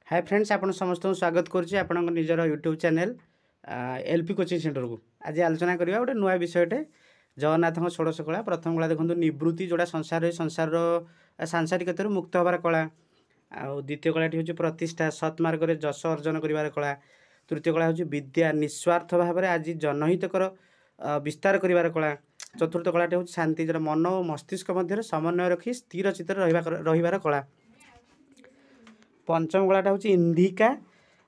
Hi friends आपण समस्त स्वागत करुच्ची आपण निजर YouTube channel LP coaching centre को आज आलोचना करवा गोटे नुआ विषयटे जगन्नाथ षोड़श कला प्रथम कला देखो निवृत्ति जोड़ा संसार सांसारिकत मुक्त हबार कला आउ द्वितीय कलाटी हूँ प्रतिष्ठा सत्मार्ग में जश अर्जन कर कला तृतीय कला हूँ विद्या निस्वार्थ भाव में आज जनहितकर विस्तार कर कला चतुर्थ कलाटी हूँ शांति जो मन और मस्तिष्क मध्य समन्वय रखी स्थिर चित्त रहिबार कला पंचम कलाटा हूँ इंधिका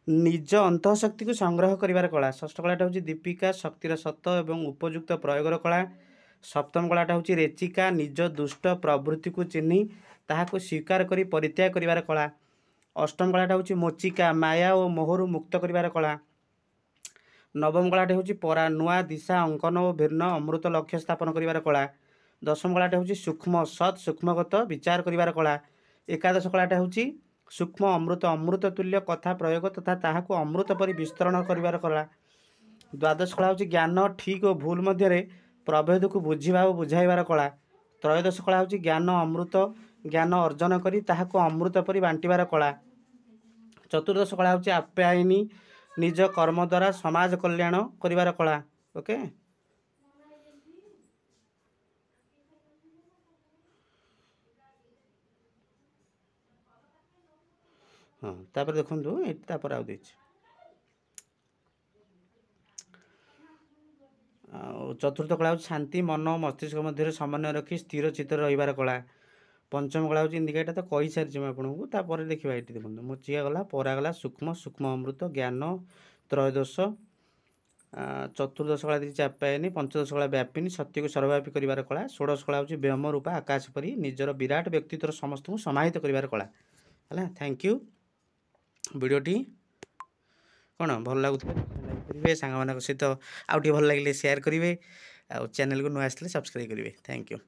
निज अंतःशक्ति को संग्रह करिवार कला षष्ठ कलाटा हूँ दीपिका शक्तिर सत एवं उपयुक्त प्रयोगर कला सप्तम कलाटा हूँ रेचिका निज दुष्ट प्रवृत्ति को चिन्ह ताहाको स्वीकार करी परित्याग करिवार कला अष्टम कलाटा हूँ मोचिका माया और मोहरु मुक्त करिवार कला नवम कलाटे हूँ परा नुआ दिशा अंकन और भिन्न अमृत लक्ष्य स्थापन करिवार कला दशम कलाटे हूँ सूक्ष्म सत् सूक्ष्मगत विचार करिवार कला एकादश कलाटा हूँ सूक्ष्म अमृत अमृत तुल्य कथा प्रयोग तथा ताहाको अमृत परि विस्तरण करिवार कला द्वादश कला हूँ ज्ञान ठीक और भूल मध्य प्रभेद को बुझा और बुझाइबार कला त्रयोदश कला हूँ ज्ञान अमृत ज्ञान अर्जन करी ताहाको अमृत परि बांटिबार कला चतुर्दश कला हूँ आप्यायिनी निज कर्म द्वारा समाज कल्याण करिवार कला ओके हाँ तापर देखो ये आउ दे चतुर्थ कला हूँ शांति मन और मस्तिष्क मध्य समन्वय रखी स्थिर चित्त रहिबार कला पंचम कला हूँ इंडिकेटा तो कही सारी आपको तापर देखा ये देखो मोचिका गला परा गला सूक्ष्म सूक्ष्म अमृत ज्ञान त्रयोदश चतुर्दश कला देखिए आप्यायनी पंचदश कला व्यापिनी सत्य को सर्वव्यापी करिवार कला षोड़श कला हूँ व्योम रूपा आकाश परी निजर विराट व्यक्तित्व समस्त को समाहित करिवार कला है थैंक यू वीडियोटी कौन भल लगुता लाइक करेंगे सांग सहित आउ भल लगे शेयर करेंगे आ चैनल को नुआ आसले सब्सक्राइब करेंगे थैंक यू।